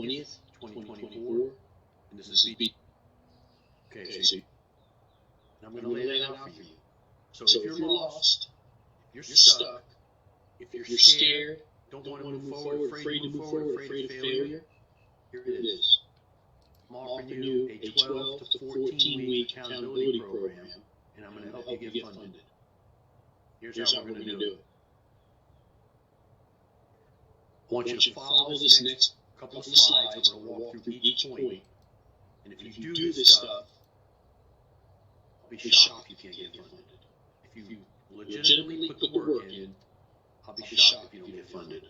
20th, 2024, and this is B. Okay, so I'm going to lay that out for you. So if you're lost, if you're stuck, if you're scared, don't want to move forward, afraid to move forward, afraid of failure, here it is. I'm offering you a 12 to 14-week accountability program, and I'm going to help you get funded. Here's how we're going to do it. I want you to follow this next couple of slides. I'm going to walk through each point. And if you do this stuff, I'll be shocked if you can't get funded. If you legitimately put the work in, I'll be shocked if you don't get funded.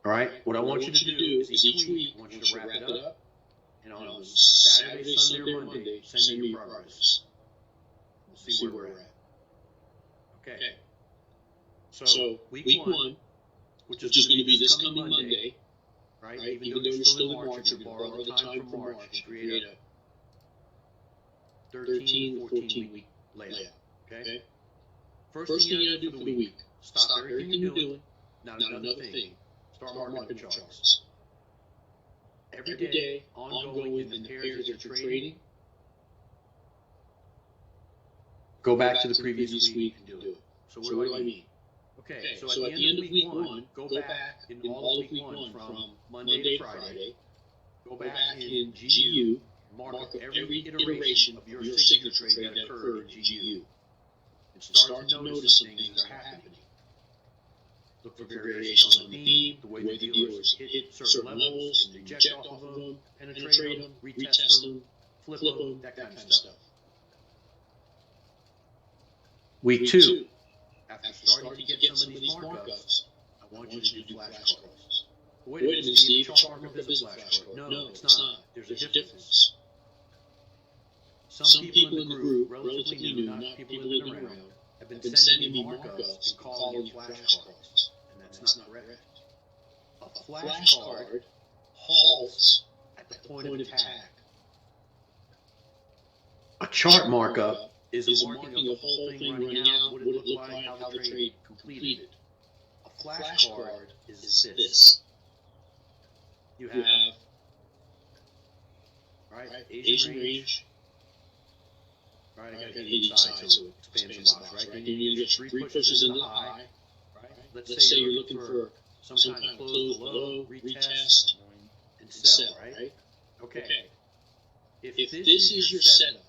All right? What I want you to do is each week, I want you to wrap it up. And on Saturday, Sunday, or Monday, send me your progress. We'll see where we're at. Okay. So week one, which is going to be this coming Monday, right? Even though you're still in March, you're going to borrow the time from March and create a 13, 14-week layout. Okay? First thing you got to do for the week, stop everything you're doing. Not another thing. Start marking the charts. Every day, ongoing in the pairs that you're trading, go back to the previous week and do it. So what do I mean? Okay, so at the end of week one, go back in all of week one from Monday to Friday. Go back in GU, mark up every iteration of your signature trade that occurred in GU. And start to notice some things that are happening. Look for variations on the theme, the way the dealers hit certain levels and reject off of them, penetrate them, retest them, flip them, that kind of stuff. Week two, after starting to get some of these markups, I want you to do flashcards. Wait a minute, Steve, a chart markup is a flashcard. No, it's not. There's a difference. Some people in the group, relatively new, not people who've been around, have been sending me markups and calling them flashcards. And that's not correct. A flashcard halts at the point of attack. A chart markup is a marking of the whole thing running out, what it looked like, how the trade completed. A flashcard is this. You have Asian range. Right, I got to hit each side so it expands the box, right? Then you get three pushes into the high, right? Let's say you're looking for some kind of close below, retest, and sell, right? Okay. If this is your setup,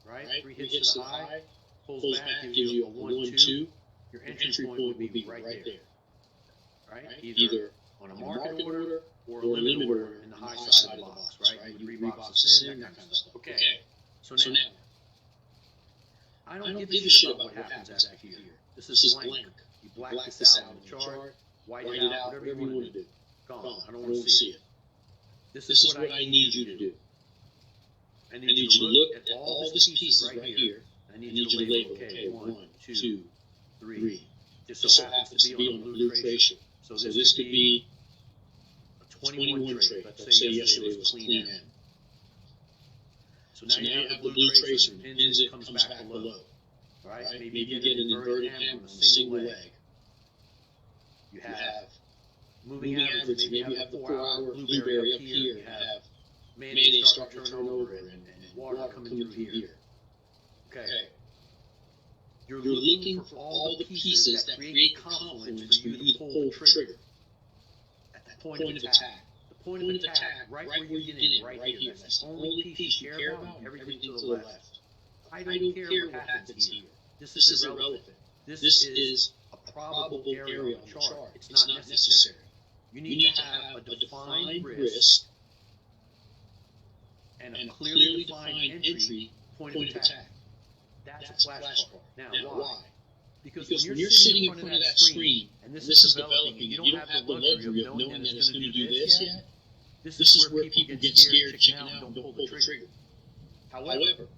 right? Three hits to the high, pulls back, gives you a 1-2, your entry point would be right there, right? Either on a market order or a limit order in the high side of the box, right? You would rebox this in, that kind of stuff. Okay. So now, I don't give a shit about what happens after here. This is blank. You black this out on the chart, white it out, whatever you want to do. Gone. I don't want to see it. This is what I need you to do. I need you to look at all these pieces right here. I need you to label, okay, 1, 2, 3. Just so happens to be on the blue tracer. So this could be a 21 trade. Let's say yesterday was clean end. So now you have the blue tracer, and pins it, comes back below. Right? Maybe you get an inverted hammer on a single leg. You have moving average, maybe you have the 4-hour blueberry up here. You have mayonnaise start to turn over and water coming through here. Okay. You're looking for all the pieces that create confluence for you to pull the trigger. At the point of attack. Point of attack, right where you get in, right here. That's the only piece you care about, everything to the left. I don't care what happens here. This is irrelevant. This is a probable area on the chart. It's not necessary. You need to have a defined risk and a clearly defined entry point of attack. That's a flashcard. Now, why? Because when you're sitting in front of that screen, and this is developing, and you don't have the luxury of knowing that it's going to do this yet, this is where people get scared, chicken out, and don't pull the trigger. However,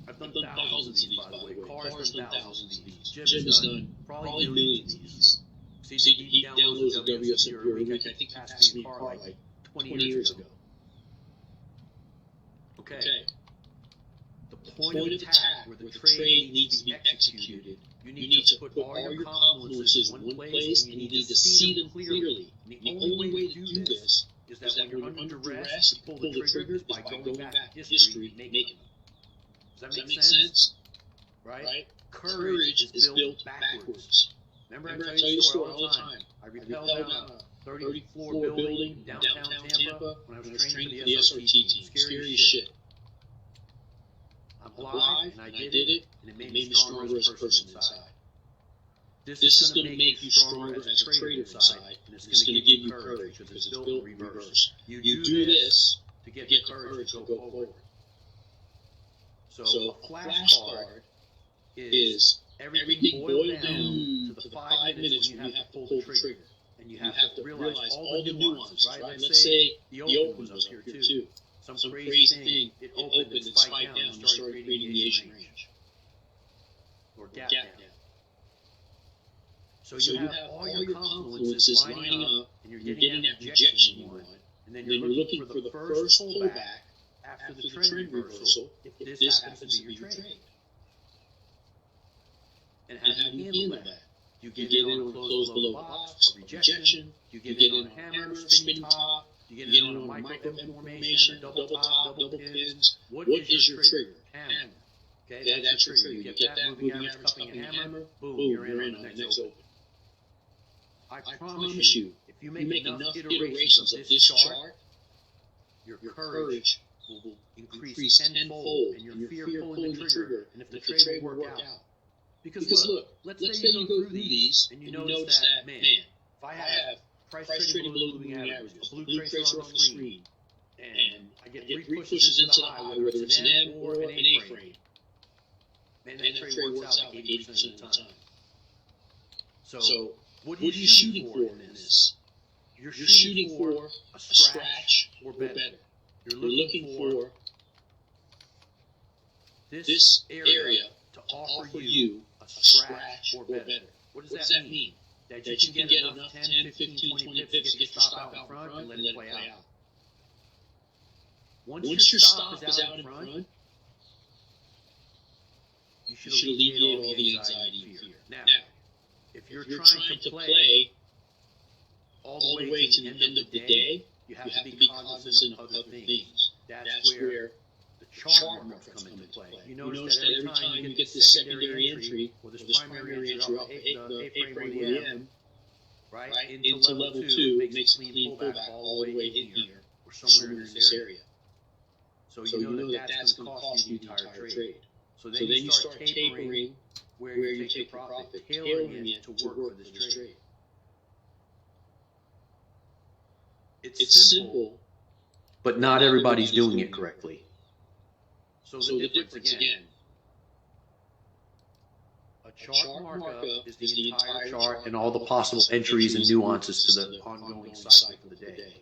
I've done thousands of these, by the way. Cars done thousands of these. Jim has done probably millions of these. See, he downloads the WSM every week. I think he passed me a car like 20 years ago. Okay. The point of attack where the trade needs to be executed, You need to put all your confluences in one place, and you need to see them clearly. And the only way to do this is that when you're under duress, you pull the trigger by going back in history and making them. Does that make sense? Right? Courage is built backwards. Remember I tell you the story all the time. I rappelled down a 30-floor building in downtown Tampa when I was training for the SRT team. Scary as shit. I'm alive, and I did it, and it made me stronger as a person inside. This is going to make you stronger as a trader inside, and it's going to give you courage because it's built in reverse. You do this to get the courage to go forward. So a flashcard is everything boiled down to the 5 minutes when you have to pull the trigger. And you have to realize all the nuances, right? Let's say the open was up here too. Some crazy thing, it opened and spiked down and started creating the Asian range. Or gap down. So you have all your confluences lining up, and you're getting that rejection you want, and then you're looking for the first pullback after the trend reversal, if this happens to be your trade. And how do you handle that? You get in on a close below the box, a rejection, you get in on a hammer, spinning top, you get in on a micro formation, double top, double pins. What is your trigger? Hammer. Okay, that's your trigger. You get that moving average, cupping a hammer, boom, you're in on the next open. I promise you, if you make enough iterations of this chart, your courage will increase tenfold, and your fear pulling the trigger, and if the trade will work out. Because look, let's say you go through these, and you notice that, man, if I have price trading below the moving average, a blue tracer on the screen, and I get 3 pushes into the high, whether it's an M or an A frame, man, that trade works out like 80% of the time. So what are you shooting for in this? You're shooting for a scratch or better. You're looking for this area to offer you a scratch or better. What does that mean? That you can get enough 10, 15, 20 pips to get your stop out in front and let it play out. Once your stop is out in front, you should alleviate all the anxiety and fear. Now, if you're trying to play all the way to the end of the day, you have to be cognizant of other things. That's where the chart markers come into play. You notice that every time you get this secondary entry, or this primary entry off the A-frame or the M, right, into level 2, it makes a clean pullback all the way in here, or somewhere in this area. So you know that that's going to cost you the entire trade. So then you start tapering where you take the profit, tailoring it to work for this trade. It's simple, but not everybody's doing it correctly. So the difference again, a chart markup is the entire chart and all the possible entries and nuances to the ongoing cycle for the day.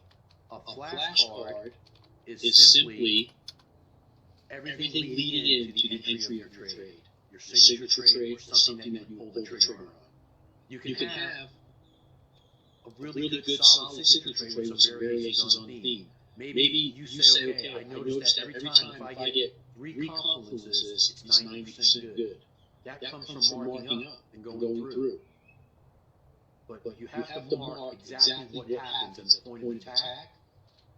A flashcard is simply everything leading into the entry of your trade. Your signature trade or something that you pull the trigger on. You can have a really good solid signature trade with some variations on the theme. Maybe you say, okay, I noticed that every time if I get 3 confluences, it's 90% good. That comes from marking up and going through. But you have to mark exactly what happens at the point of attack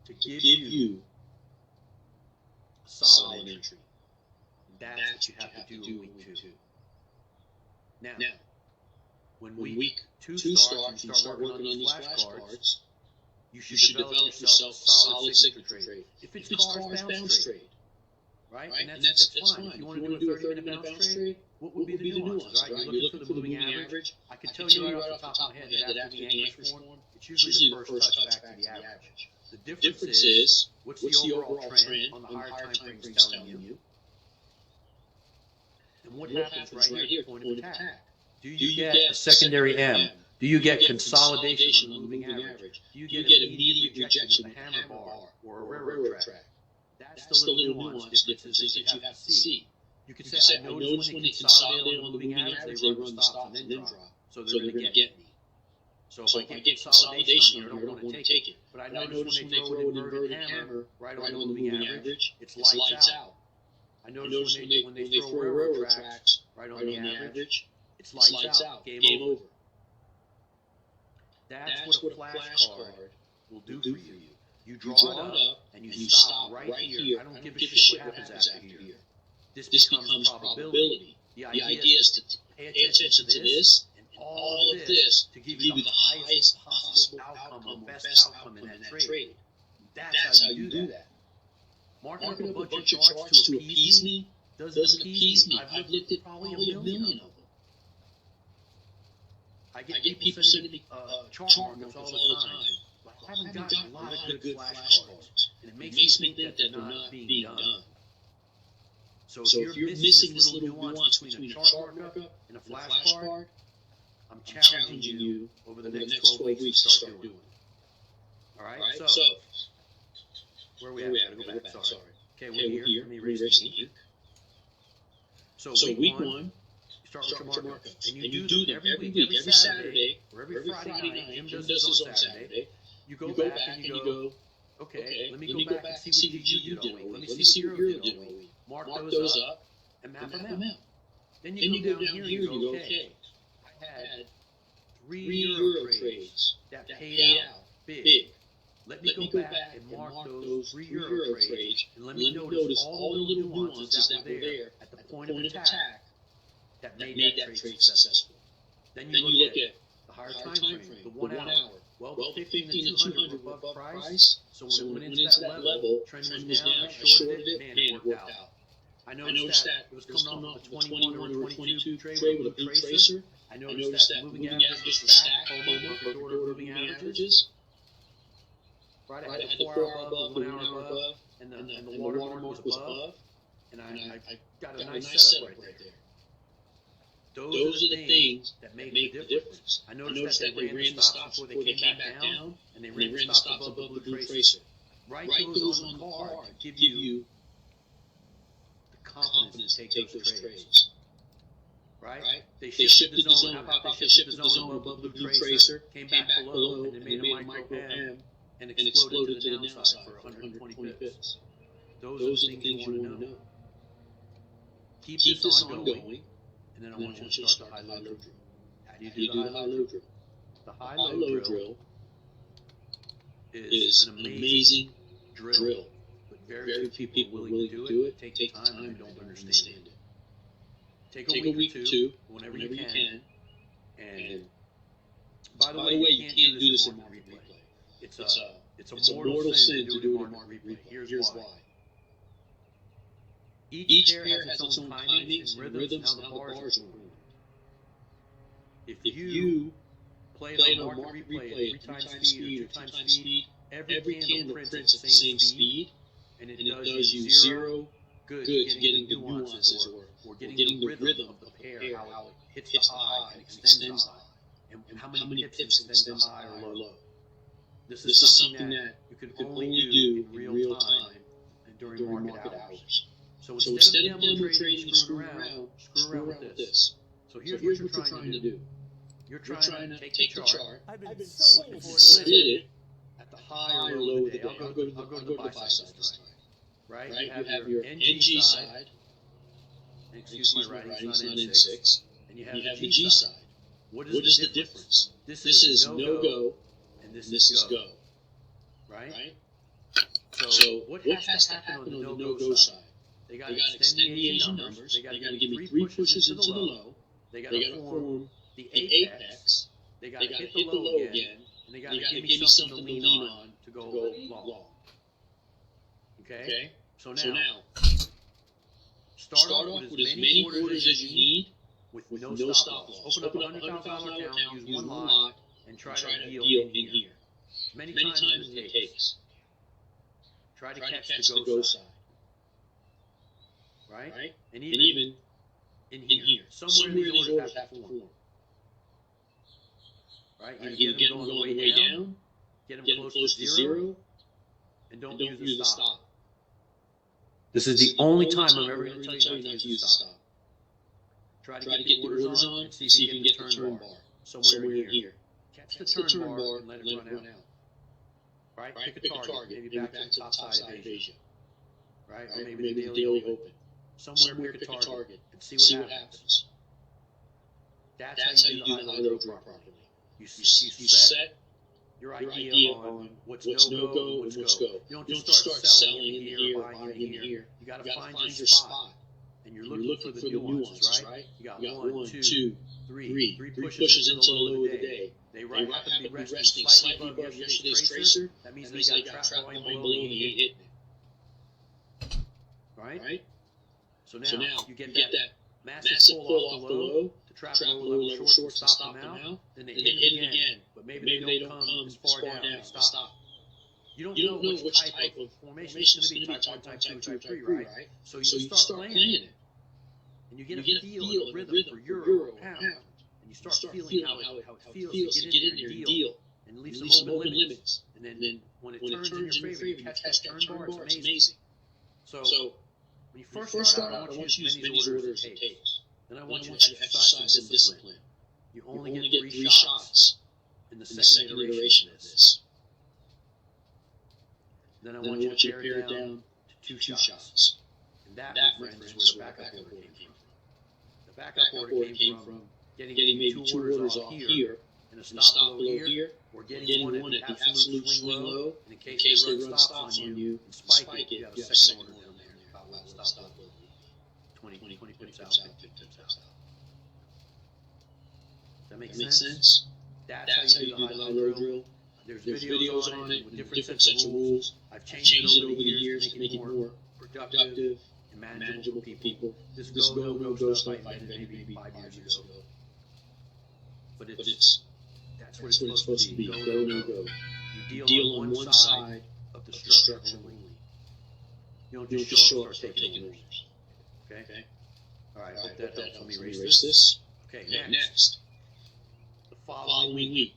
to give you a solid entry. That's what you have to do in week 2. Now, when week 2 starts and you start working on these flashcards, you should develop yourself a solid signature trade. If it's cars bounce trade, right? And that's fine. If you want to do a 30-minute bounce trade, what would be the nuances, right? You're looking for the moving average. I can tell you right off the top of my head that after the anchor's formed, it's usually the first touch back to the average. The difference is, what's the overall trend on the higher time frames telling you? And what happens right here at the point of attack? Do you get a secondary M? Do you get consolidation on the moving average? Do you get immediate rejection with a hammer bar or a railroad track? That's the little nuance differences that you have to see. You could say, I noticed when they consolidate on the moving average, they run the stops and then drop. So they're going to get me. So if I get consolidation here, I don't want to take it. But I notice when they throw an inverted hammer right on the moving average, it's lights out. I notice when they throw railroad tracks right on the average, it's lights out, game over. That's what a flashcard will do for you. You draw it up, and you stop right here. I don't give a shit what happens after here. This becomes probability. The idea is to pay attention to this and all of this to give you the highest possible outcome or best outcome in that trade. That's how you do that. Marking up a bunch of charts to appease me doesn't appease me. I've looked at probably a million of them. I get people sending me chart markups all the time. I haven't gotten a lot of good flashcards, and it makes me think that they're not being done. So if you're missing this little nuance between a chart markup and a flashcard, I'm challenging you over the next 12 weeks to start doing it. All right? So where are we at? Gotta go back. Sorry. Okay, we're here. Let me erase the ink. So week one, you start with your markups, and you do them every week, every Saturday, or every Friday night. Jim does this on Saturday. You go back and you go, okay, let me go back and see what you did all week. Let me see what Euro did all week. Mark those up and map them out. Then you go down here and you go, okay, I had 3 Euro trades that paid out big. Let me go back and mark those 3 Euro trades, and let me notice all the little nuances that were there at the point of attack that made that trade successful. Then you look at the higher time frame, the 1 hour. Well, the 15 and 200 were above price, so when it went into that level, trend was down, I shorted it, man, it worked out. I noticed that it was coming off of a 21 or a 22 trade with a blue tracer. I noticed that moving averages were stacked, perfect order moving averages. Right, I had the 4 hour above, the 1 hour above, and the watermark was above, and I got a nice setup right there. Those are the things that make the difference. I noticed that they ran the stops before they came back down, and they ran the stops above the blue tracer. Write those on the card to give you the confidence to take those trades. Right? They shifted the zone. How about they shifted the zone above the blue tracer, came back below, and they made a micro M, and exploded to the downside for 120 pips. Those are the things you want to know. Keep this ongoing. And then I want you to start the high-low drill. How do you do the high-low drill? The high-low drill is an amazing drill, but very few people are willing to do it. Take time and they don't understand it. Take a week or two, whenever you can. And by the way, you can't do this in market replay. It's a mortal sin to do it in market replay. Here's why. Each pair has its own timings and rhythms and how the bars are formed. If you play it on market replay at 3 times speed or 2 times speed, every candle prints at the same speed, and it does you zero good getting the nuances or getting the rhythm of the pair, how it hits the high and extends the high, and how many pips it extends the high or low. This is something that you can only do in real time and during market hours. So instead of demo trading and screwing around, screw around with this. So here's what you're trying to do. You're trying to take the chart, and split it at the high or low of the day. I'll go to the buy side this time. Right? You have your NG side. Excuse my writing, it's not N6. And you have the G side. What is the difference? This is no-go, and this is go. Right? So what has to happen on the no-go side? They got to extend the Asian numbers. They got to give me 3 pushes into the low. They got to form the apex. They got to hit the low again. And they got to give me something to lean on to go long. Okay? So now, start off with as many orders as you need with no stop loss. Open up a $100,000 account, use one lot, and try to deal in here. As many times as it takes. Try to catch the go side. Right? And even in here. Somewhere these orders have to form. Right? Either get them going all the way down, get them close to zero, and don't use the stop. This is the only time I'm ever going to tell you not to use the stop. Try to get the orders on and see if you can get the turn bar somewhere in here. Catch the turn bar and let it run out. Right? Pick a target, maybe back to the top side of Asia. Right? Or maybe the daily open. Somewhere pick a target and see what happens. That's how you do the high low drill properly. You set your idea on what's no-go and what's go. You don't just start selling in here, buying in here. You got to find your spot. And you're looking for the nuances, right? You got 1, 2, 3. 3 pushes into the low of the day. They happen to be resting slightly above yesterday's tracer. That means they got trap line below and they ain't hitting it. Right? So now you get that massive pull off the low, to trap lower level shorts and stop them out. Then they hit it again. But maybe they don't come as far down. They stop. You don't know which type of formation is going to be type 1, type 2, type 3, right? So you start playing it. And you get a feel and a rhythm for euro or pound. And you start feeling how it feels to get in there and deal. And leave some open limits. And then when it turns in your favor, you catch that turn bar, it's amazing. So when you first start out, I want you to use as many orders as it takes. Then I want you to exercise some discipline. You only get 3 shots in the second iteration of this. Then I want you to pare it down to 2 shots. And that, my friend, is where the backup order came from. The backup order came from getting maybe 2 orders off here, and a stop below here, or getting one at the absolute swing low, and in case they run stops on you and spike it, you have a second order down there, about level stop level 20 pips out, 50 pips out. That makes sense? That's how you do the high-low drill. There's videos on it with different sets of rules. I've changed it over the years to make it more productive and manageable for people. This go stuff I invented maybe 5 years ago. But that's what it's supposed to be. Go, no go. You deal on one side of the structure only. You don't just show up and start taking orders. Okay? Alright, I hope that helps. Let me erase this. Okay, next. The following week.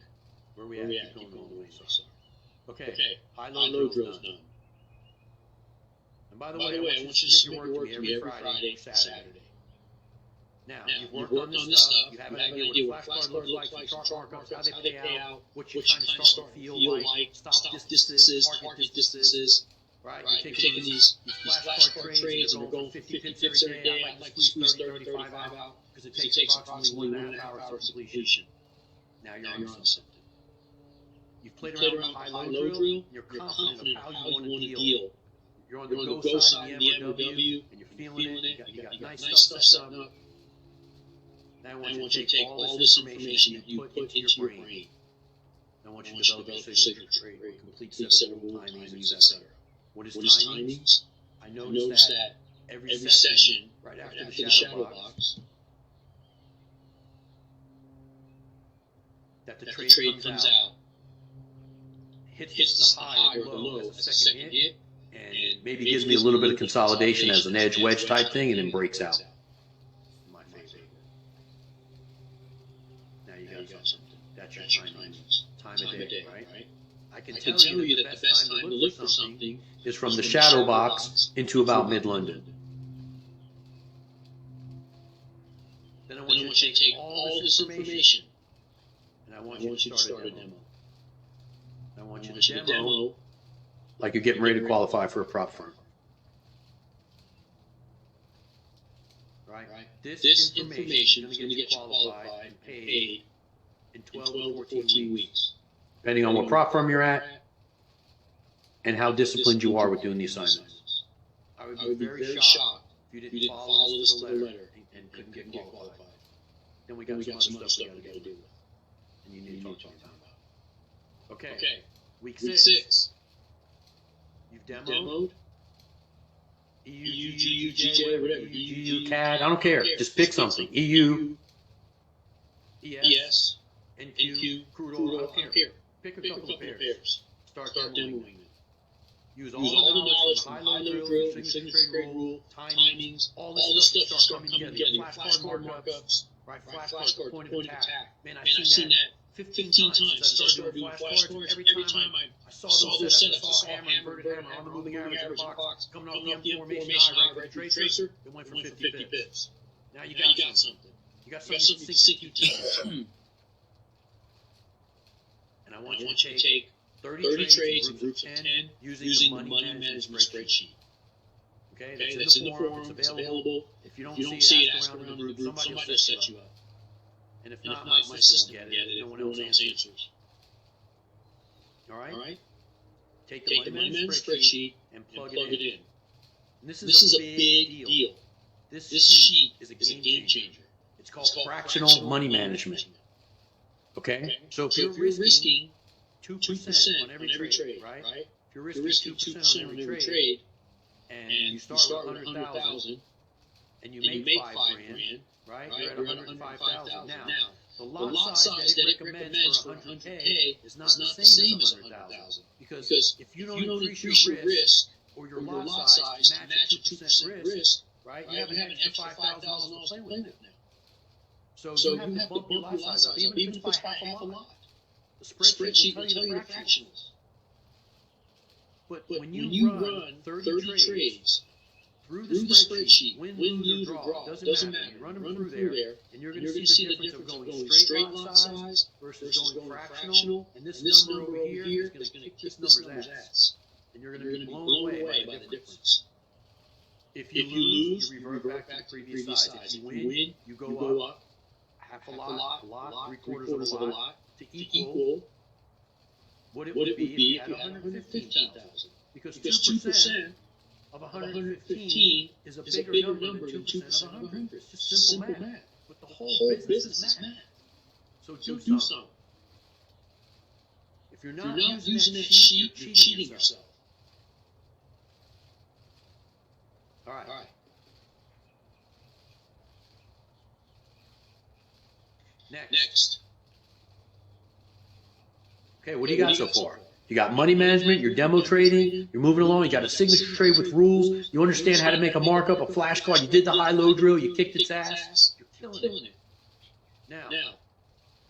Where we at? Keep going away. Okay. High-low drill's done. And by the way, I want you to submit your work to me every Friday or Saturday. Now, you've worked on this stuff. You have an idea what a flashcard looks like, some chart markups, how they pay out, what you kind of start to feel like, stop distances, target distances. Right? You're taking these flashcard trades and you're going for 50 pips every day. I'd like to squeeze 30, 35 out because it takes approximately 1.5 hours to completion. Now you're on something. You've played around with a high-low drill, you're confident of how you want to deal. You're on the go side of the MOW, and you're feeling it, you got nice stuff setting up. Now I want you to take all this information that you put into your brain. I want you to develop a signature trade, a complete set of rule timings, etc. What is timings? I noticed that every session, right after the shadow box, that the trade comes out, hits the high or the low as a second hit, and maybe gives me a little bit of consolidation as an edge wedge type thing, and then breaks out. My favorite. Now you got something. That's your time of day, right? I can tell you that the best time to look for something is from the shadow box into about mid-London. Then I want you to take all this information, and I want you to start a demo. I want you to demo like you're getting ready to qualify for a prop firm. Right? This information is going to get you qualified and paid in 12 to 14 weeks. Depending on what prop firm you're at and how disciplined you are with doing the assignments. I would be very shocked if you didn't follow this to the letter and couldn't get qualified. Then we got some other stuff we got to deal with. And you need to talk to them about. Okay. Week 6. You've demoed. EU, GU, GJ, whatever. EU, CAD. I don't care. Just pick something. EU, ES, NQ, crude oil. I don't care. Pick a couple of pairs. Start demoing them. Use all the knowledge from high-low drill, signature trade rule, timings, all this stuff to start coming together. Flashcard markups, right? Flashcard, point of attack. Man, I've seen that 15 times since I started doing flashcards. Every time I saw those setups, I saw hammer, inverted hammer on the moving average in the box, coming off the M formation, high right for the tracer, it went for 50 pips. Now you got something. You got something to sink your teeth into. And I want you to take 30 trades in groups of 10 using the money management spreadsheet. Okay, that's in the forum, it's available. If you don't see it, ask around in the group, somebody will set you up. And if not, my system will get it if no one else answers. All right? Take the money management spreadsheet and plug it in. And this is a big deal. This sheet is a game changer. It's called fractional money management. Okay? So if you're risking 2% on every trade, right? If you're risking 2% on every trade, and you start with 100,000, and you make 5 grand, right? You're at 105,000. Now, the lot size that it recommends for 100K is not the same as 100,000. Because if you don't increase your risk or your lot size to match a 2% risk, right? You have an extra $5,000 to play with now. So you have to bump your lot size up, even if it's by half a lot. The spreadsheet will tell you the fractionals. But when you run 30 trades through the spreadsheet, win, lose, or draw, doesn't matter. You run them through there, and you're going to see the difference of going straight lot size versus going fractional. And this number over here is going to kick this number's ass. And you're going to be blown away by the difference. If you lose, you revert back to the previous size. If you win, you go up half a lot, 3/4 of a lot to equal what it would be if you had 115,000. Because 2% of 115 is a bigger number than 2% of 100. It's just simple math. But the whole business is math. So do something. If you're not using that sheet, you're cheating yourself. All right. Next. Okay, what do you got so far? You got money management, you're demo trading, you're moving along, you got a signature trade with rules, you understand how to make a markup, a flashcard, you did the high-low drill, you kicked its ass, you're killing it. Now,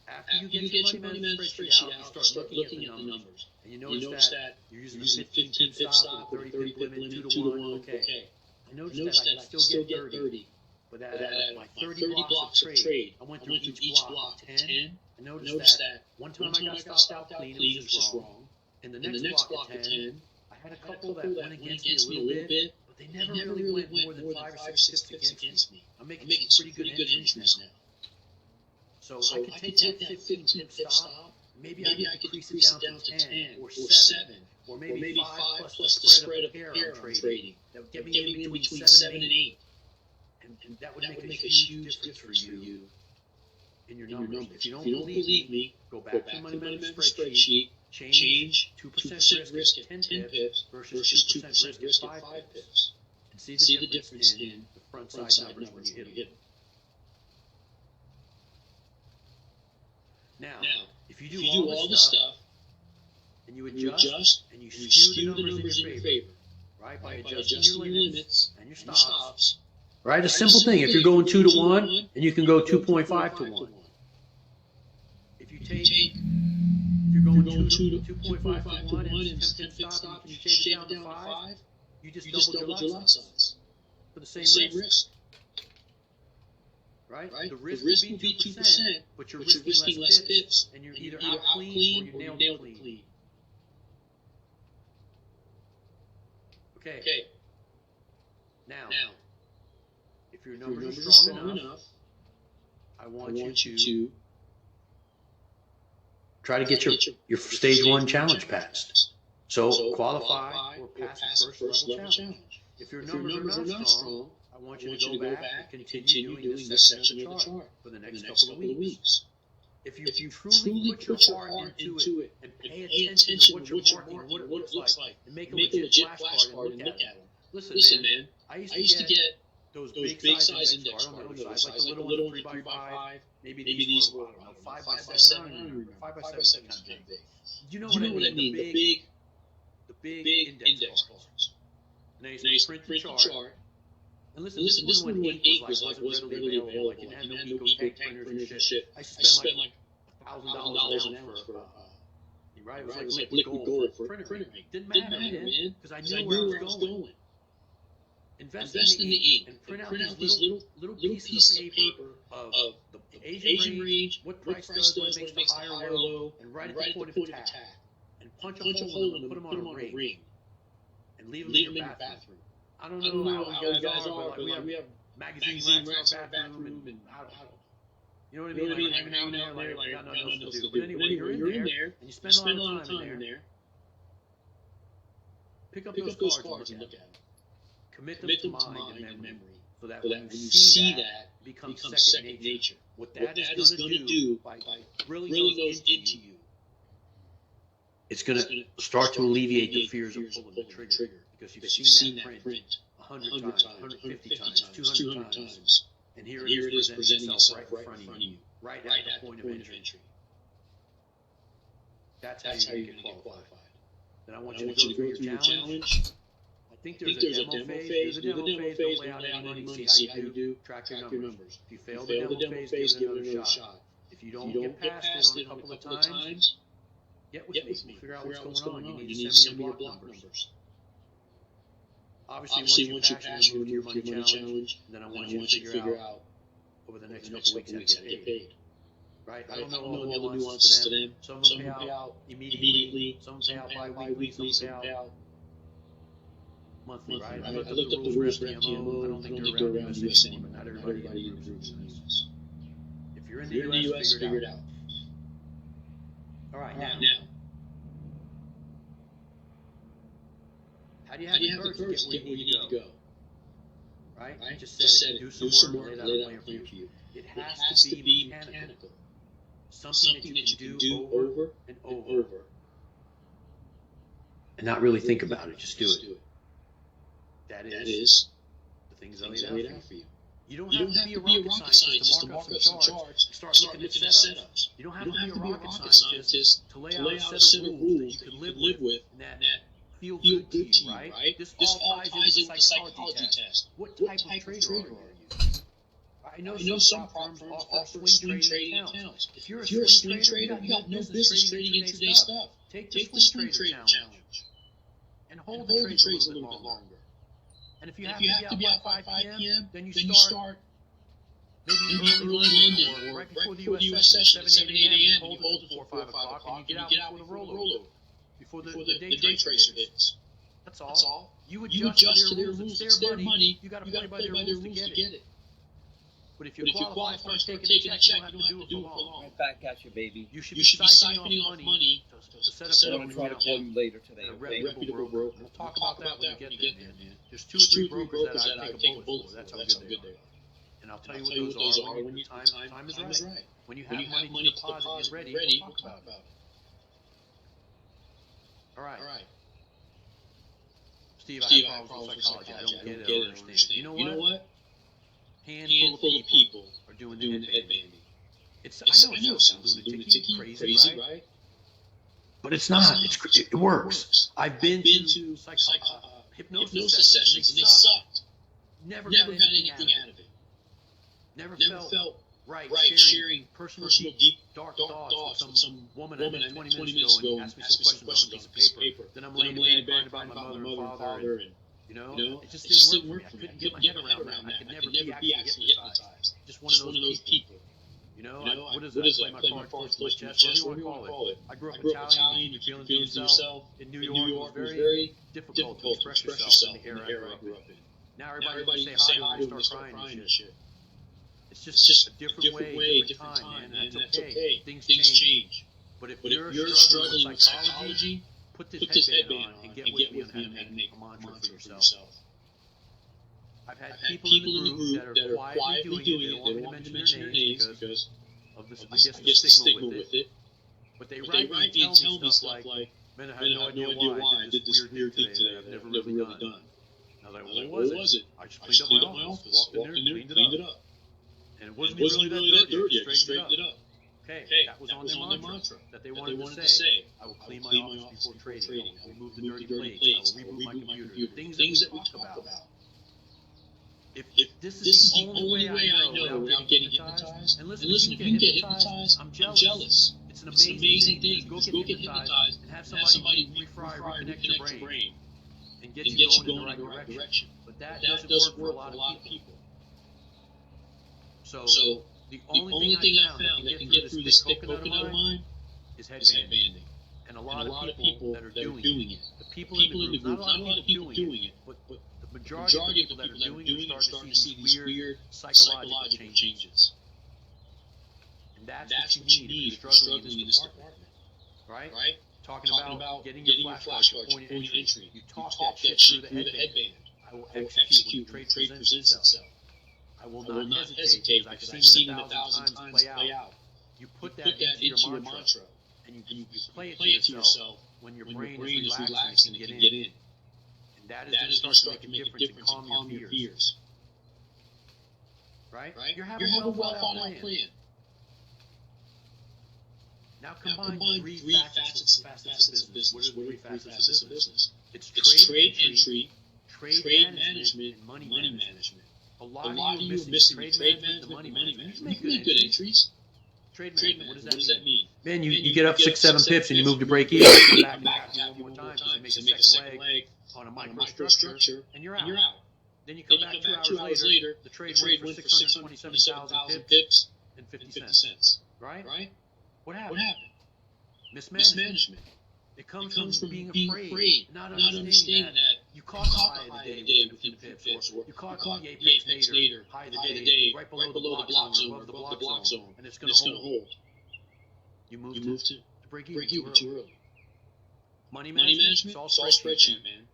after you get your money management spreadsheet out, you start looking at the numbers, and you notice that you're using a 15 pip stop with a 30 pip limit, 2 to 1, okay. I noticed that I can still get 30, but at my 30 blocks of trade, I went through each block to 10. I noticed that one time I got stopped out clean, it was just wrong. In the next block of 10, I had a couple that went against me a little bit, but they never really went more than 5 or 6 pips against me. I'm making some pretty good entries now. So I could take that 15 pip stop, maybe I could decrease it down to 10 or 7, or maybe 5 plus the spread of pair on trading. That would get me in between 7 and 8. And that would make a huge difference for you in your numbers. If you don't believe me, go back to the money management spreadsheet, change 2% risk at 10 pips versus 2% risk at 5 pips. And see the difference in the front side numbers when you hit them. Now, if you do all this stuff, and you adjust, and you skew the numbers in your favor, right, by adjusting your limits and your stops, right, a simple thing. If you're going 2 to 1, and you can go 2.5 to 1. If you're going 2.5 to 1 and it's 10 pip stop, and you shave it down to 5, you just doubled your lot size for the same risk. Right? The risk will be 2%, but you're risking less pips, and you're either out clean or you nailed it clean. Okay. Now, if your numbers are strong enough, I want you to try to get your stage 1 challenge passed. So qualify or pass the first level challenge. If your numbers are not strong, I want you to go back and continue doing this section of the chart for the next couple of weeks. If you truly put your heart into it and pay attention to what you're marking and what it looks like, and make a legit flashcard and look at it. Listen, man, I used to get those big size index cards, like the little 3x5, maybe these were, 5x7, I don't remember, 5x7 kind of big. You know what I mean? The big index cards. And I used to print the chart. And listen, this one when ink wasn't readily available, like you had no eco tank printers and shit. I spent like $1,000 an ounce for right? It was like liquid gold for printer ink. Didn't matter, man, because I knew where I was going. Invest in the ink and print out these little pieces of paper of the Asian range, what price does when it makes the high or low, and right at the point of attack. And punch a hole in them and put them on a ring. And leave them in your bathroom. I don't know how you guys are, but like we have magazine racks in our bathroom, and You know what I mean? Like hanging out there, like I got nothing else to do. But anyway, you're in there, and you spend a lot of time in there. Pick up those cards and look at them. Commit them to mind and memory, so that when you see that, it becomes second nature. What that is going to do by drilling those into you, it's going to start to alleviate the fears of pulling the trigger, because you've seen that print 100 times, 150 times, 200 times. And here it is presenting itself right in front of you, right at the point of entry. That's how you get qualified. Then I want you to go through your challenge. I think there's a demo phase. Do the demo phase, don't lay out any money, see how you do, track your numbers. If you fail the demo phase, give it another shot. If you don't get past it on a couple of times, get with me. We'll figure out what's going on. You need to send me your block numbers. Obviously, once you pass your money challenge, then I want you to figure out over the next couple weeks how to get paid. Right? I don't know all the nuances to them. Some pay out immediately. Some pay out bi-weekly. Some pay out monthly. Right? I looked up the rules for BTMM. I don't think they're around the U.S. anymore. Not everybody in the groups in the U.S. If you're in the U.S., figure it out. All right, now. How do you have the courage to get where you need to go? Right? I just said it. Do some work, lay that out for you. It has to be mechanical. Something that you can do over and over. And not really think about it. Just do it. That is the things I laid out for you. You don't have to be a rocket scientist to mark up some charts and start looking at setups. You don't have to be a rocket scientist to lay out a set of rules that you can live with and that feel good to you, right? This all ties into the psychology test. What type of trader are you? I know some prop firms offer swing trading accounts. If you're a swing trader, you got no business trading intraday stuff. Take the swing trader challenge and hold the trades a little bit longer. And if you have to be out by 5 p.m., then you start maybe early London or right before the U.S. session at 7, 8 a.m. and you hold it till 4 or 5 o'clock and you get out before the rollover. Before the day tracer hits. That's all. You adjust to their rules. It's their money. You got to play by their rules to get it. But if you qualify for taking a check, you don't have to do it for long. Right back at you, baby. You should be siphoning off money to set up. I'm going to try to call you later today. A reputable broker. We'll talk about that when you get there, man. There's 2 or 3 brokers that I take a bullet for. That's how good they are. And I'll tell you what those are when the time is right. When you have money to deposit and ready, we'll talk about it. All right. Steve, I have problems with psychology. I don't get it. I don't understand. You know what? Handful of people are doing the headbanding. I know it sounds lunatic, crazy, right? But it's not. It works. I've been to hypnosis sessions, and they sucked. Never got anything out of it. Never felt right sharing personal deep, dark thoughts with some woman I met 20 minutes ago and asked me some questions on a piece of paper. Then I'm laying in bed crying about my mother and father, and you know, it just didn't work for me. I couldn't get my head around that. I could never be actually hypnotized. Just one of those people. You know, what is that? I play my cards close to my chest, whatever you want to call it. I grew up Italian, you keep feeling to yourself. In New York, it was very difficult to express yourself in the era I grew up in. Now everybody can say hi to me, start crying and shit. It's just a different way, different time, man. That's okay. Things change. But if you're struggling with psychology, put this headband on and get with me on how to make a mantra for yourself. I've had people in the group that are quietly doing it. They don't want me to mention their names because of this, I guess, the stigma with it. But they write me and tell me stuff like, man, I have no idea why I did this weird thing today that I've never really done. And I was like, well, what was it? I just cleaned up my office, walked in there, cleaned it up. And it wasn't really that dirty, I just straightened it up. Okay, that was on their mantra that they wanted to say. I will clean my office before trading. I will remove the dirty plates. I will reboot my computer. Things that we talk about. If this is the only way I know without getting hypnotized, and listen, if you can get hypnotized, I'm jealous. It's an amazing thing. Just go get hypnotized and have somebody reconnect your brain and get you going in the right direction. But that doesn't work for a lot of people. So the only thing I found that can get through this thick coconut of mine is headbanding. And a lot of people that are doing it. The people in the group, not a lot of people doing it, but the majority of the people that are doing it are starting to see these weird psychological changes. And that's what you need if you're struggling in this department. Right? Talking about getting your flashcards, your point of entry. You talk that shit through the headband. I will execute when the trade presents itself. I will not hesitate because I've seen it 1,000 times play out. You put that into your mantra, and you play it to yourself when your brain is relaxed and it can get in. And that is going to start to make a difference and calm your fears. Right? You have a well thought out plan. Now combine three facets of business. What are the three facets of business? It's trade entry, trade management, and money management. A lot of you are missing trade management and money management. You make good entries. Trade management, what does that mean? Man, you get up 6-7 pips and you move to break even. You come back one more time because you make a second leg on a microstructure, and you're out. Then you come back 2 hours later, the trade went for 627,000 pips and 50 cents. Right? What happened? Mismanagement. It comes from being afraid, not understanding that you caught the high of the day within the pips, or you caught the apex later, high of the day, right below the block zone, or above the block zone, and it's going to hold. You move to break even too early. Money management, it's all spreadsheet, man.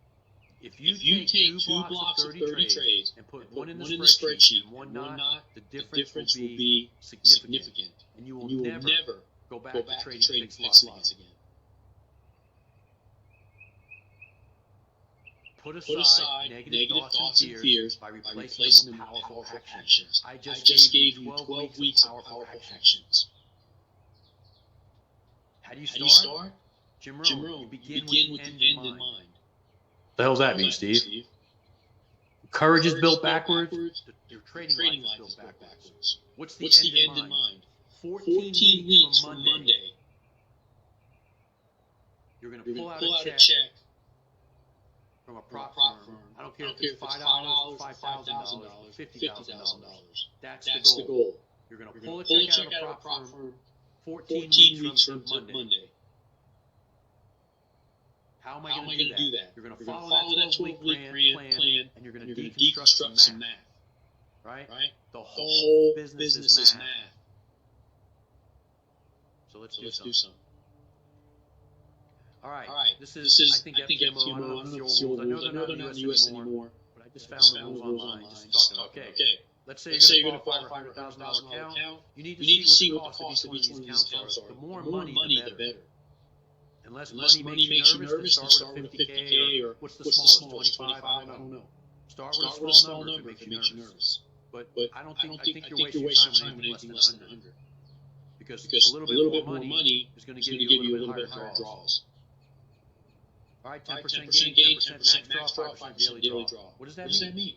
If you take 2 blocks of 30 trades and put one in the spreadsheet and one not, the difference will be significant, and you will never go back to trading fixed lots again. Put aside negative thoughts and fears by replacing them with powerful actions. I just gave you 12 weeks of powerful actions. How do you start? Jim Rohn, you begin with the end in mind. The hell's that mean, Steve? Courage is built backwards. Your trading life is built backwards. What's the end in mind? 14 weeks from Monday. You're going to pull out a check from a prop firm. I don't care if it's $5, $5,000, $50,000. That's the goal. You're going to pull a check out of a prop firm 14 weeks from Monday. How am I going to do that? You're going to follow that 12-week plan, and you're going to deconstruct some math. Right? The whole business is math. So let's do some. All right. This is I think FTMO. I don't know if it's your rules. I know they're not in the US anymore, but I just found the rules online. Just talking. Okay. Let's say you're going to qualify for a $500,000 account. You need to see what the cost of each one of these accounts are. The more money, the better. Unless money makes you nervous, then start with a 50K or what's the smallest, 25? I don't know. Start with a small number if it makes you nervous. But I think you're wasting your time on anything less than 100. Because a little bit more money is going to give you a little bit higher draws. All right, 10% gain, 10% max draw, 5% daily draw. What does that mean?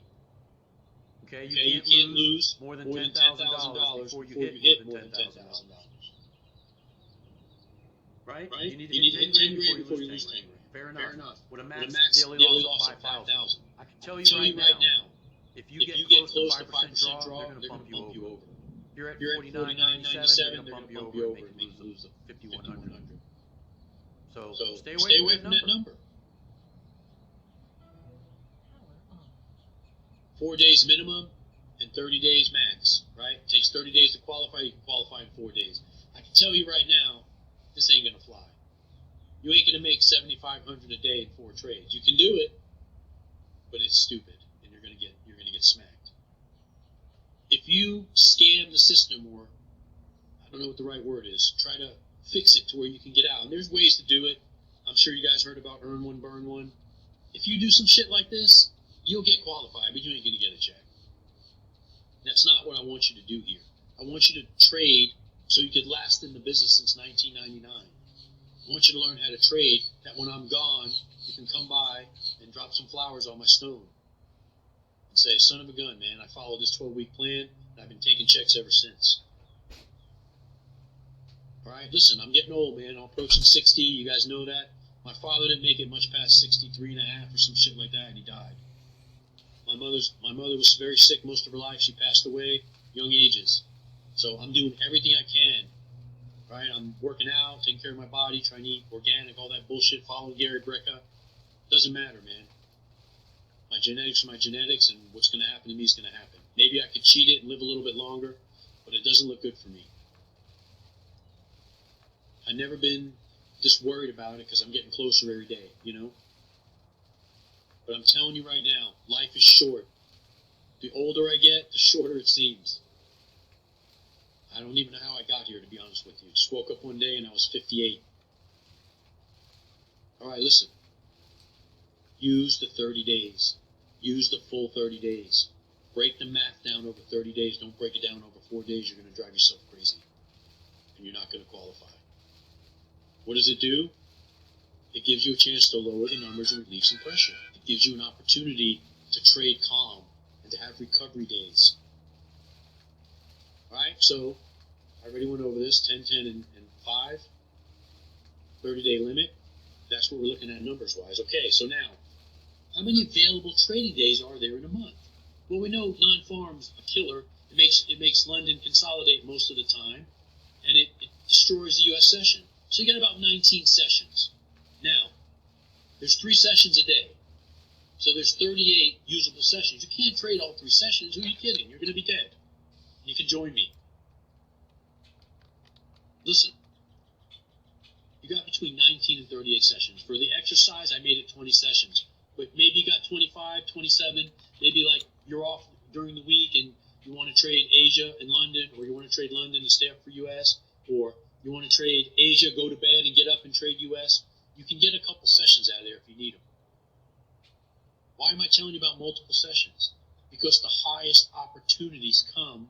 Okay, you can't lose more than $10,000 before you hit more than $10,000. Right? You need to hit 10 grand before you lose 10 grand. Fair enough. With a max daily loss of 5,000. I can tell you right now, if you get close to 5% draw, they're going to bump you over. You're at 49.97, they're going to bump you over and make you lose 5,100. So stay away from that number. 4 days minimum and 30 days max, right? It takes 30 days to qualify. You can qualify in 4 days. I can tell you right now, this ain't gonna fly. You ain't gonna make 7,500 a day in 4 trades. You can do it, but it's stupid, and you're gonna get smacked. If you scam the system, or I don't know what the right word is, try to fix it to where you can get out. And there's ways to do it. I'm sure you guys heard about earn one, burn one. If you do some shit like this, you'll get qualified, but you ain't gonna get a check. That's not what I want you to do here. I want you to trade so you could last in the business since 1999. I want you to learn how to trade, that when I'm gone, you can come by and drop some flowers on my stone and say, son of a gun, man, I followed this 12-week plan, and I've been taking checks ever since. All right, listen, I'm getting old, man. I'm approaching 60. You guys know that. My father didn't make it much past 63 and a half or some shit like that, and he died. My mother was very sick most of her life. She passed away young ages. So I'm doing everything I can, right? I'm working out, taking care of my body, trying to eat organic, all that bullshit, following Gary Brecka. Doesn't matter, man. My genetics are my genetics, and what's going to happen to me is going to happen. Maybe I could cheat it and live a little bit longer, but it doesn't look good for me. I've never been this worried about it because I'm getting closer every day, you know. But I'm telling you right now, life is short. The older I get, the shorter it seems. I don't even know how I got here, to be honest with you. Just woke up one day and I was 58. All right, listen. Use the 30 days. Use the full 30 days. Break the math down over 30 days. Don't break it down over 4 days. You're going to drive yourself crazy. And you're not going to qualify. What does it do? It gives you a chance to lower the numbers and relieve some pressure. It gives you an opportunity to trade calm and to have recovery days. All right, so I already went over this, 10, 10, and 5, 30-day limit. That's what we're looking at numbers-wise. Okay, so now, how many available trading days are there in a month? Well, we know non-farm's a killer. It makes London consolidate most of the time, and it destroys the U.S. session. So you got about 19 sessions. Now, there's 3 sessions a day. So there's 38 usable sessions. You can't trade all 3 sessions. Who are you kidding? You're going to be dead. You can join me. Listen. You got between 19 and 38 sessions. For the exercise, I made it 20 sessions. But maybe you got 25, 27. Maybe like you're off during the week and you want to trade Asia and London, or you want to trade London and stay up for U.S., or you want to trade Asia, go to bed, and get up and trade U.S., you can get a couple sessions out of there if you need them. Why am I telling you about multiple sessions? Because the highest opportunities come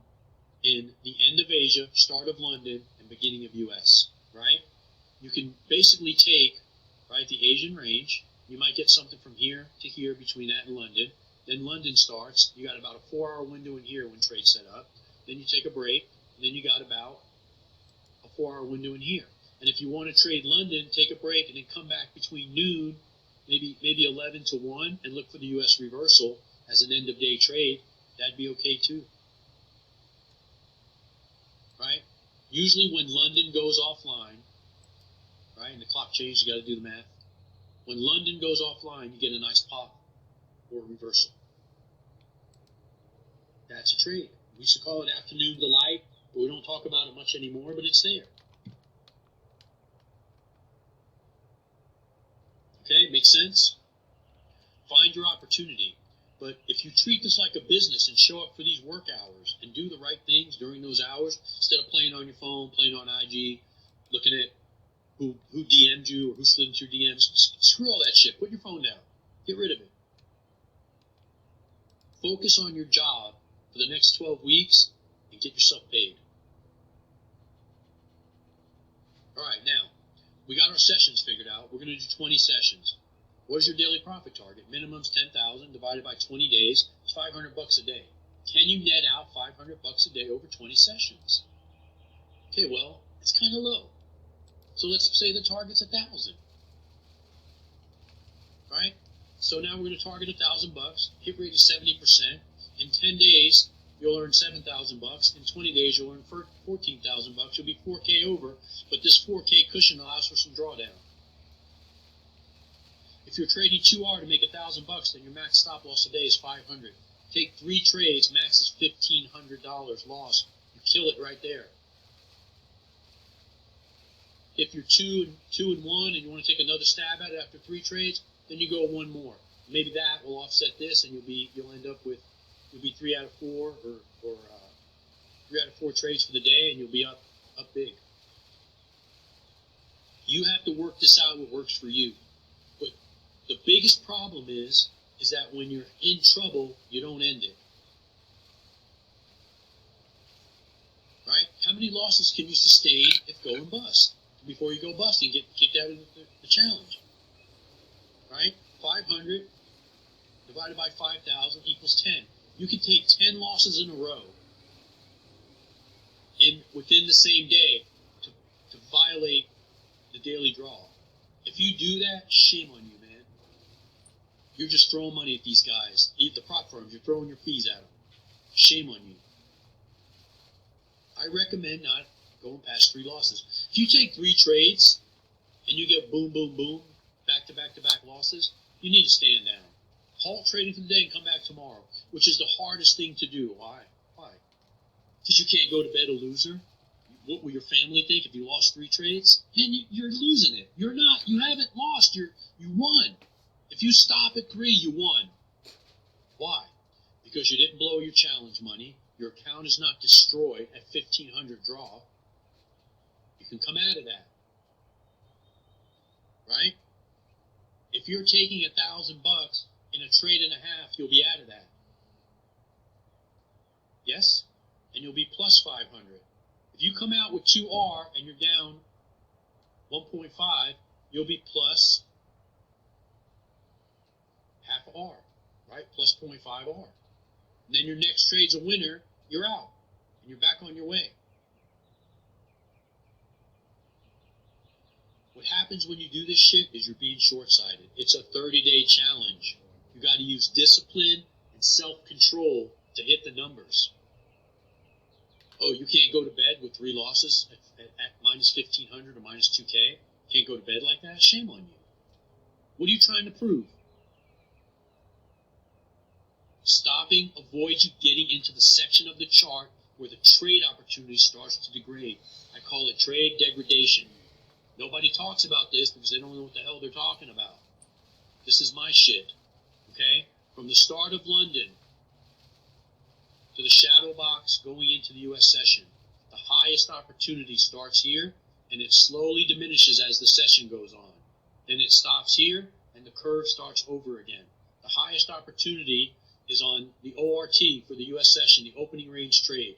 in the end of Asia, start of London, and beginning of U.S., right? You can basically take, right, the Asian range. You might get something from here to here between that and London. Then London starts. You got about a 4-hour window in here when trade's set up. Then you take a break. And then you got about a 4-hour window in here. And if you want to trade London, take a break and then come back between noon, maybe 11 to 1, and look for the U.S. reversal as an end-of-day trade. That'd be okay too. Right? Usually when London goes offline, right, and the clock changes, you got to do the math. When London goes offline, you get a nice pop or reversal. That's a trade. We used to call it afternoon delight, but we don't talk about it much anymore, but it's there. Okay, makes sense? Find your opportunity. But if you treat this like a business and show up for these work hours and do the right things during those hours, instead of playing on your phone, playing on IG, looking at who DM'd you or who slid into your DMs, screw all that shit. Put your phone down. Get rid of it. Focus on your job for the next 12 weeks and get yourself paid. All right, now, we got our sessions figured out. We're going to do 20 sessions. What is your daily profit target? Minimum's 10,000 divided by 20 days. It's $500 a day. Can you net out $500 a day over 20 sessions? Okay, well, it's kind of low. So let's say the target's 1,000. Right? So now we're going to target $1,000. Hit rate is 70%. In 10 days, you'll earn $7,000. In 20 days, you'll earn $14,000. You'll be 4K over, but this 4K cushion allows for some drawdown. If you're trading 2R to make $1,000, then your max stop loss a day is 500. Take 3 trades, max is $1,500 loss. You kill it right there. If you're 2 and 1 and you want to take another stab at it after 3 trades, then you go 1 more. Maybe that will offset this, and you'll end up with 3 out of 4 or 3 out of 4 trades for the day, and you'll be up big. You have to work this out what works for you. But the biggest problem is that when you're in trouble, you don't end it. Right? How many losses can you sustain if going bust? Before you go bust and get kicked out of the challenge. Right? 500 divided by 5,000 equals 10. You can take 10 losses in a row within the same day to violate the daily draw. If you do that, shame on you, man. You're just throwing money at these guys. The prop firms, you're throwing your fees at them. Shame on you. I recommend not going past 3 losses. If you take 3 trades and you get boom, boom, boom, back-to-back-to-back losses, you need to stand down. Halt trading for the day and come back tomorrow, which is the hardest thing to do. Why? Because you can't go to bed a loser. what will your family think if you lost 3 trades? And you're losing it. You're not. You haven't lost. You won. If you stop at 3, you won. Why? Because you didn't blow your challenge money. Your account is not destroyed at 1,500 draw. You can come out of that. Right? If you're taking $1,000 in a trade and a half, you'll be out of that. Yes? And you'll be plus 500. If you come out with 2R and you're down 1.5, you'll be plus half R, right? Plus 0.5R. And then your next trade's a winner, you're out. And you're back on your way. What happens when you do this shit is you're being short-sighted. It's a 30-day challenge. You got to use discipline and self-control to hit the numbers. Oh, you can't go to bed with 3 losses at minus 1,500 or minus 2K? Can't go to bed like that? Shame on you. What are you trying to prove? Stopping avoids you getting into the section of the chart where the trade opportunity starts to degrade. I call it trade degradation. Nobody talks about this because they don't know what the hell they're talking about. This is my shit, okay? From the start of London to the shadow box going into the U.S. session, the highest opportunity starts here, and it slowly diminishes as the session goes on. Then it stops here, and the curve starts over again. The highest opportunity is on the ORT for the U.S. session, the opening range trade.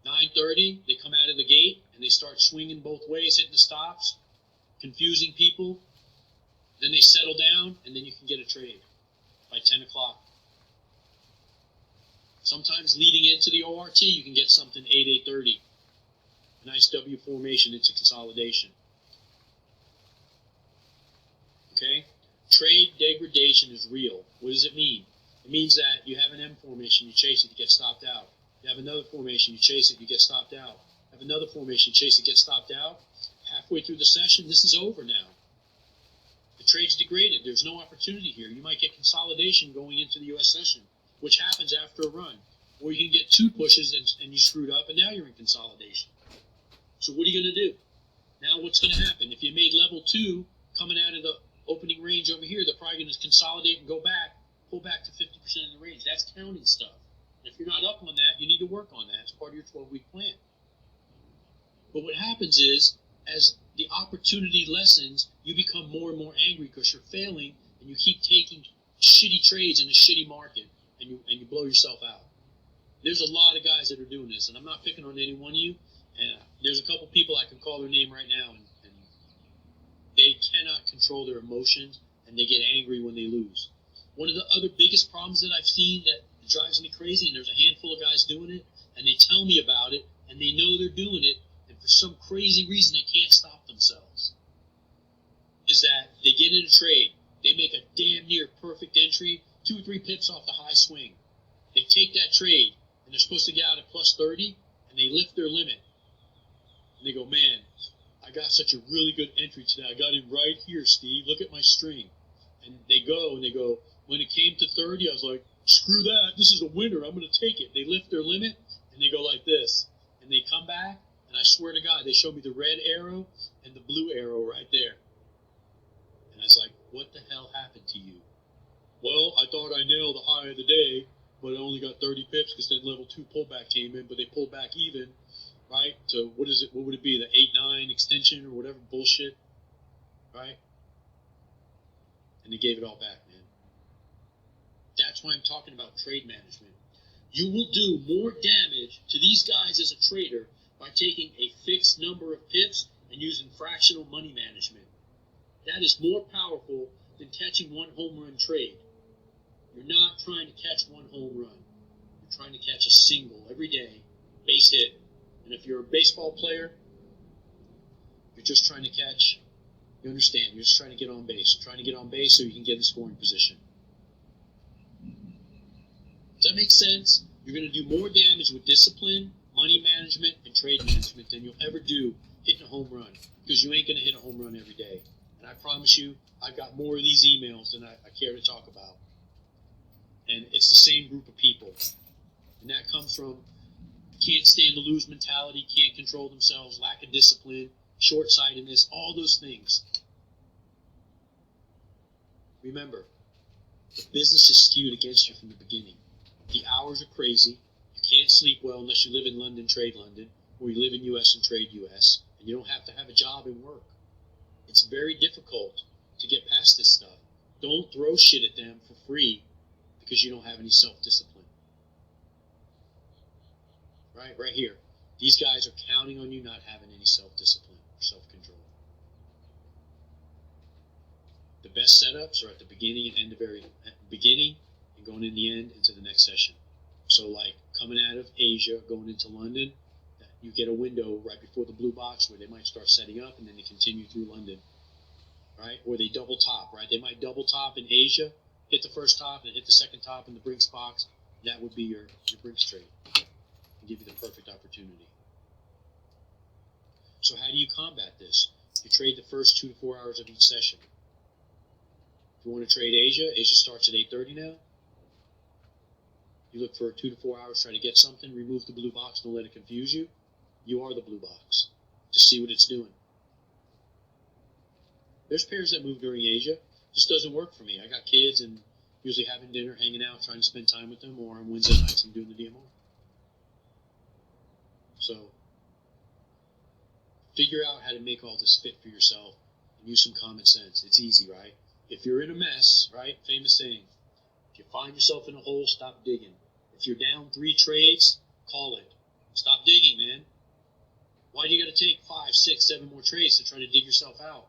9:30, they come out of the gate, and they start swinging both ways, hitting the stops, confusing people. Then they settle down, and then you can get a trade by 10 o'clock. Sometimes leading into the ORT, you can get something 8:30. A nice W formation into consolidation. Okay? Trade degradation is real. What does it mean? It means that you have an M formation, you chase it, you get stopped out. You have another formation, you chase it, you get stopped out. You have another formation, chase it, get stopped out. Halfway through the session, this is over now. The trade's degraded. There's no opportunity here. You might get consolidation going into the U.S. session, which happens after a run. Or you can get 2 pushes and you screwed up, and now you're in consolidation. So what are you going to do? Now what's going to happen? If you made level 2 coming out of the opening range over here, they're probably going to consolidate and go back, pull back to 50% of the range. That's counting stuff. And if you're not up on that, you need to work on that. It's part of your 12-week plan. But what happens is, as the opportunity lessens, you become more and more angry because you're failing and you keep taking shitty trades in a shitty market and you blow yourself out. There's a lot of guys that are doing this, and I'm not picking on any one of you. And there's a couple people I can call their name right now, and they cannot control their emotions, and they get angry when they lose. One of the other biggest problems that I've seen that drives me crazy, and there's a handful of guys doing it, and they tell me about it, and they know they're doing it, and for some crazy reason they can't stop themselves, is that they get in a trade, they make a damn near perfect entry, 2 or 3 pips off the high swing. They take that trade, and they're supposed to get out at plus 30, and they lift their limit. And they go, man, I got such a really good entry today. I got him right here, Steve. Look at my string. And they go, when it came to 30, I was like, screw that. This is a winner. I'm going to take it. They lift their limit, and they go like this. And they come back, and I swear to God, they show me the red arrow and the blue arrow right there. And I was like, what the hell happened to you? Well, I thought I nailed the high of the day, but I only got 30 pips because then level 2 pullback came in, but they pulled back even, right? So what would it be, the 8-9 extension or whatever bullshit, right? And they gave it all back, man. That's why I'm talking about trade management. You will do more damage to these guys as a trader by taking a fixed number of pips and using fractional money management. That is more powerful than catching one home run trade. You're not trying to catch one home run. You're trying to catch a single every day, base hit. And if you're a baseball player, you're just trying to catch, you understand, you're just trying to get on base. You're trying to get on base so you can get in scoring position. Does that make sense? You're going to do more damage with discipline, money management, and trade management than you'll ever do hitting a home run, because you ain't going to hit a home run every day. And I promise you, I've got more of these emails than I care to talk about. And it's the same group of people. And that comes from can't stand the lose mentality, can't control themselves, lack of discipline, short-sightedness, all those things. Remember, the business is skewed against you from the beginning. The hours are crazy. You can't sleep well unless you live in London, trade London, or you live in U.S. and trade U.S., and you don't have to have a job and work. It's very difficult to get past this stuff. Don't throw shit at them for free because you don't have any self-discipline. Right here. These guys are counting on you not having any self-discipline or self-control. The best setups are at the beginning and end of beginning and going in the end into the next session. So like coming out of Asia, going into London, you get a window right before the blue box where they might start setting up and then they continue through London. Right? Or they double top, right? They might double top in Asia, hit the first top and hit the second top in the Brinks box. That would be your Brinks trade. And give you the perfect opportunity. So how do you combat this? You trade the first 2 to 4 hours of each session. If you want to trade Asia starts at 8:30 now. You look for 2 to 4 hours, try to get something, remove the blue box, don't let it confuse you. You are the blue box. Just see what it's doing. There's pairs that move during Asia. Just doesn't work for me. I got kids and usually having dinner, hanging out, trying to spend time with them, or on Wednesday nights I'm doing the DMR. So figure out how to make all this fit for yourself and use some common sense. It's easy, right? If you're in a mess, right? Famous saying, if you find yourself in a hole, stop digging. If you're down 3 trades, call it. Stop digging, man. Why do you got to take 5, 6, 7 more trades to try to dig yourself out?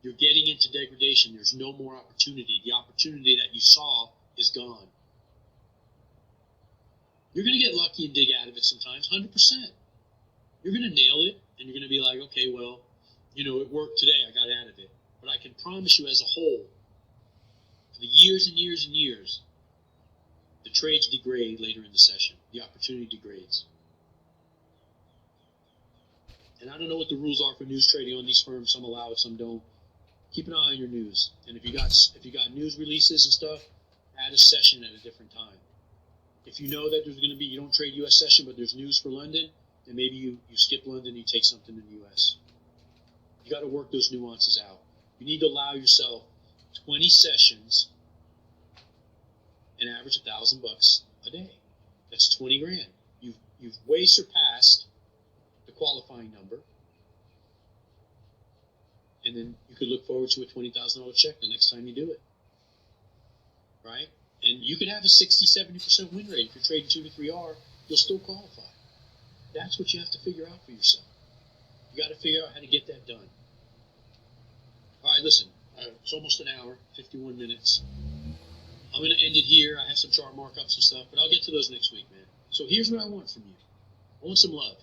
You're getting into degradation. There's no more opportunity. The opportunity that you saw is gone. You're going to get lucky and dig out of it sometimes, 100%. You're going to nail it, and you're going to be like, okay, well, it worked today. I got out of it. But I can promise you as a whole, for the years and years and years, the trades degrade later in the session. The opportunity degrades. And I don't know what the rules are for news trading on these firms. Some allow it, some don't. Keep an eye on your news. And if you got news releases and stuff, add a session at a different time. If you know that there's going to be, you don't trade U.S. session, but there's news for London, then maybe you skip London and you take something in the U.S. You got to work those nuances out. You need to allow yourself 20 sessions and average $1,000 a day. That's 20 grand. You've way surpassed the qualifying number. And then you could look forward to a $20,000 check the next time you do it. Right? And you could have a 60-70% win rate. If you're trading 2 to 3R, you'll still qualify. That's what you have to figure out for yourself. You got to figure out how to get that done. All right, listen. It's almost an hour, 51 minutes. I'm going to end it here. I have some chart markups and stuff, but I'll get to those next week, man. So here's what I want from you. I want some love.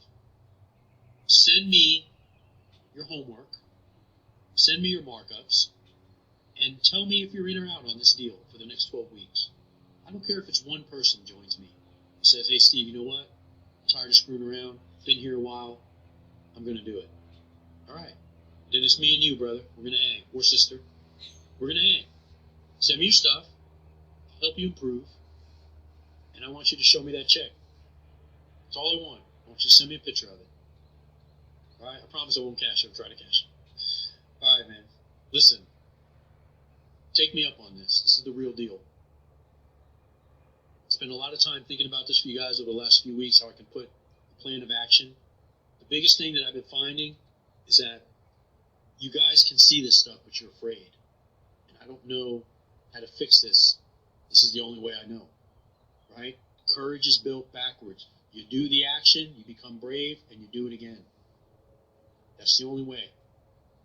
Send me your homework. Send me your markups. And tell me if you're in or out on this deal for the next 12 weeks. I don't care if it's one person joins me. Says, hey, Steve, you know what? I'm tired of screwing around. Been here a while. I'm going to do it. All right. Then it's me and you, brother. We're going to hang. Or sister. We're going to hang. Send me your stuff. I'll help you improve. And I want you to show me that check. That's all I want. I want you to send me a picture of it. All right? I promise I won't cash it. I'll try to cash it. All right, man. Listen. Take me up on this. This is the real deal. Spent a lot of time thinking about this for you guys over the last few weeks, how I can put a plan of action. The biggest thing that I've been finding is that you guys can see this stuff, but you're afraid. And I don't know how to fix this. This is the only way I know. Right? Courage is built backwards. You do the action, you become brave, and you do it again. That's the only way.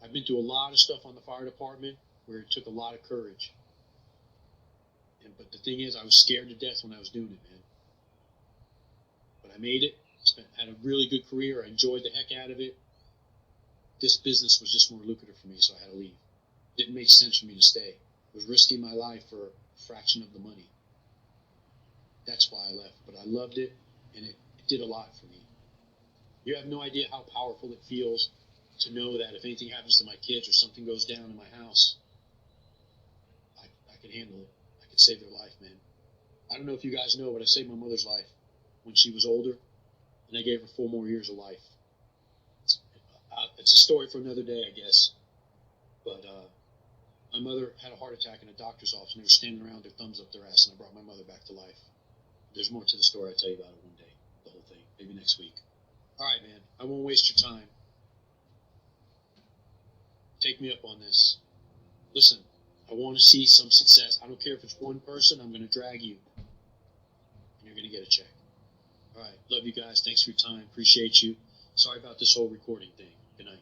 I've been through a lot of stuff on the fire department where it took a lot of courage. But the thing is, I was scared to death when I was doing it, man. But I made it. Had a really good career. I enjoyed the heck out of it. This business was just more lucrative for me, so I had to leave. It didn't make sense for me to stay. I was risking my life for a fraction of the money. That's why I left. But I loved it, and it did a lot for me. You have no idea how powerful it feels to know that if anything happens to my kids or something goes down in my house, I can handle it. I can save their life, man. I don't know if you guys know, but I saved my mother's life when she was older. and I gave her 4 more years of life. It's a story for another day, I guess. But my mother had a heart attack in a doctor's office, and they were standing around, their thumbs up their ass, and I brought my mother back to life. There's more to the story. I'll tell you about it one day, the whole thing, maybe next week. All right, man. I won't waste your time. Take me up on this. Listen, I want to see some success. I don't care if it's one person. I'm going to drag you, and you're going to get a check. All right. Love you guys. Thanks for your time. Appreciate you. Sorry about this whole recording thing. Good night.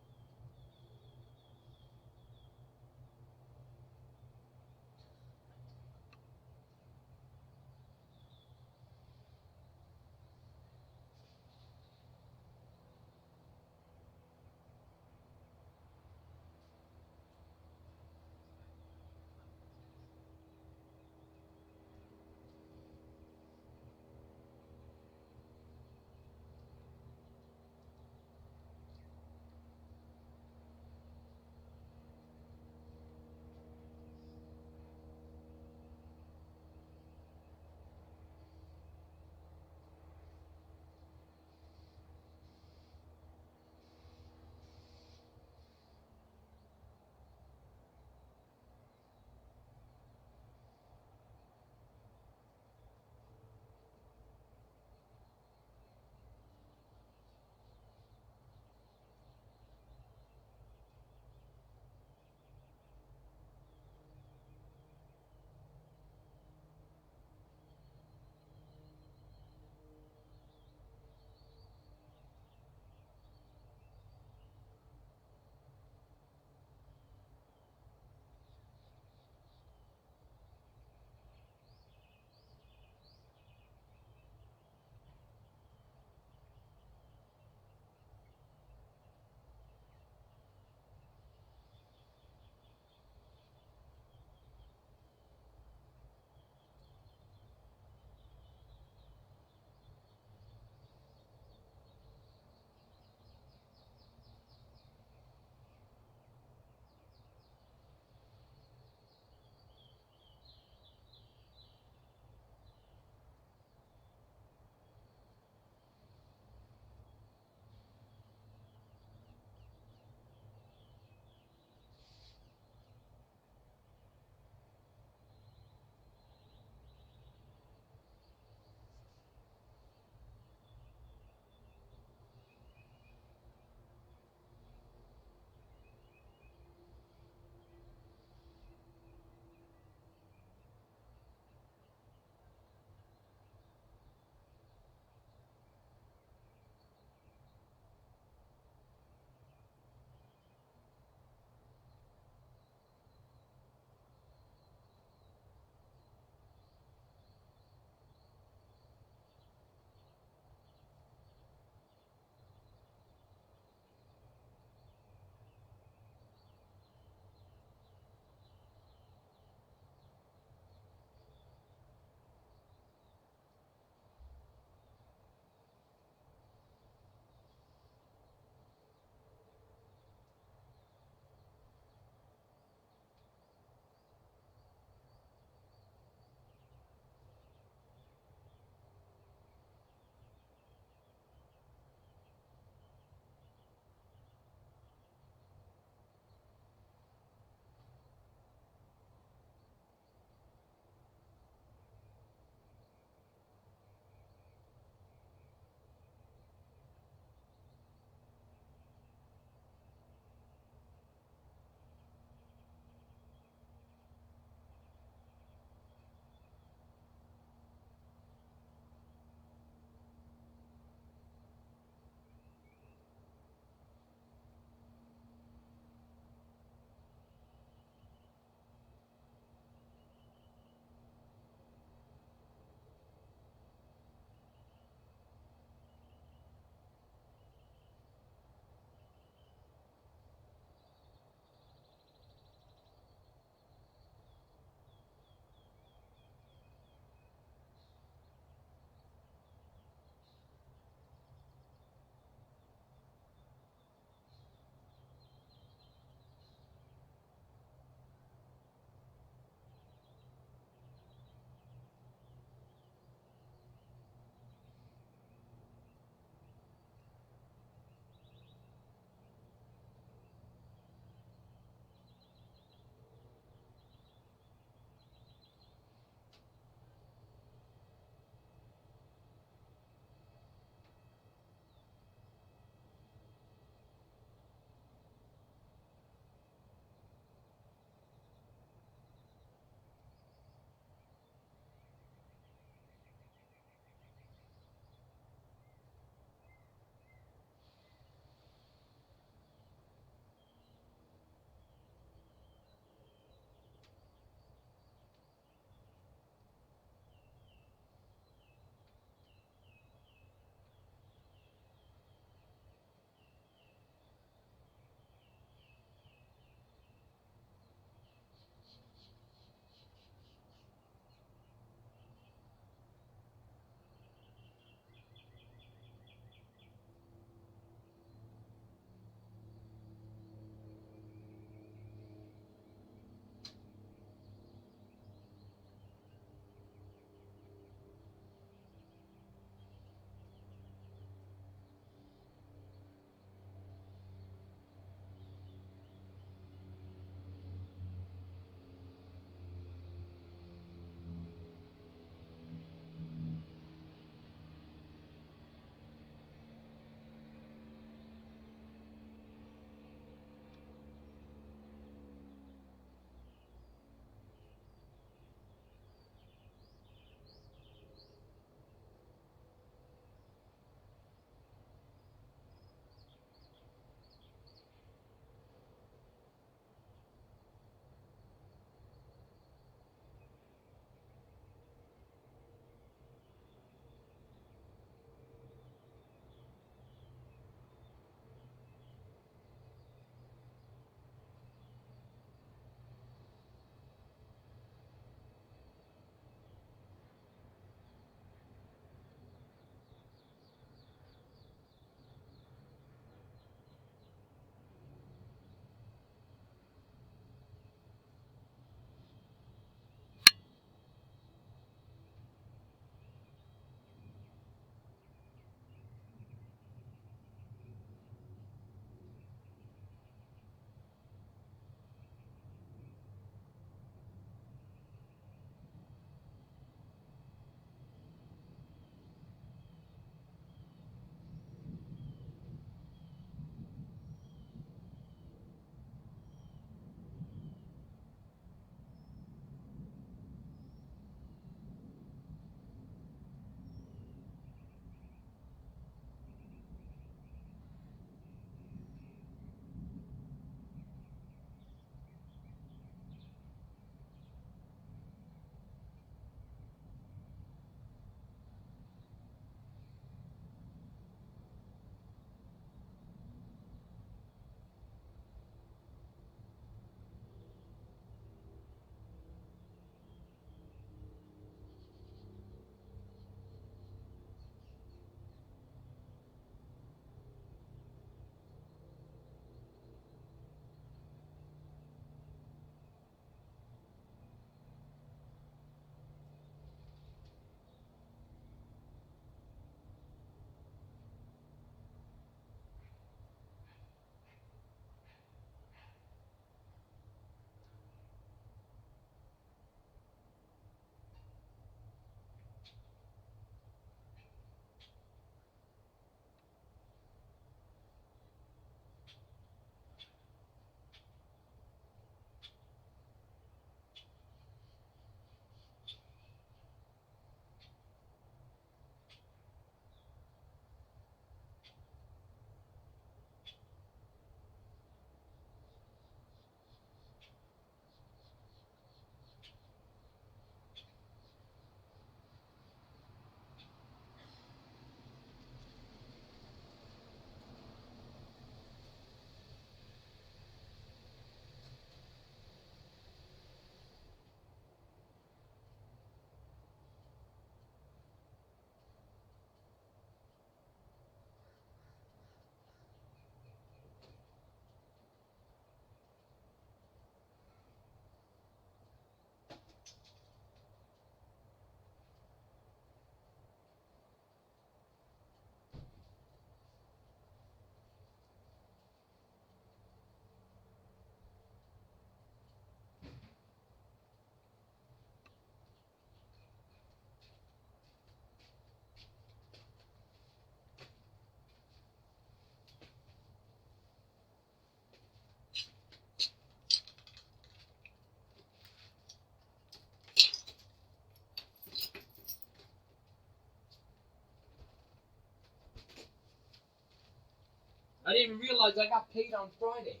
I didn't even realize I got paid on Friday.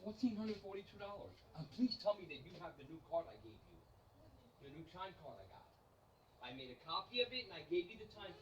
$1,442. Please tell me that you have the new card I gave you. The new time card I got. I made a copy of it and I gave you the time.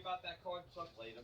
about that card? Suck later.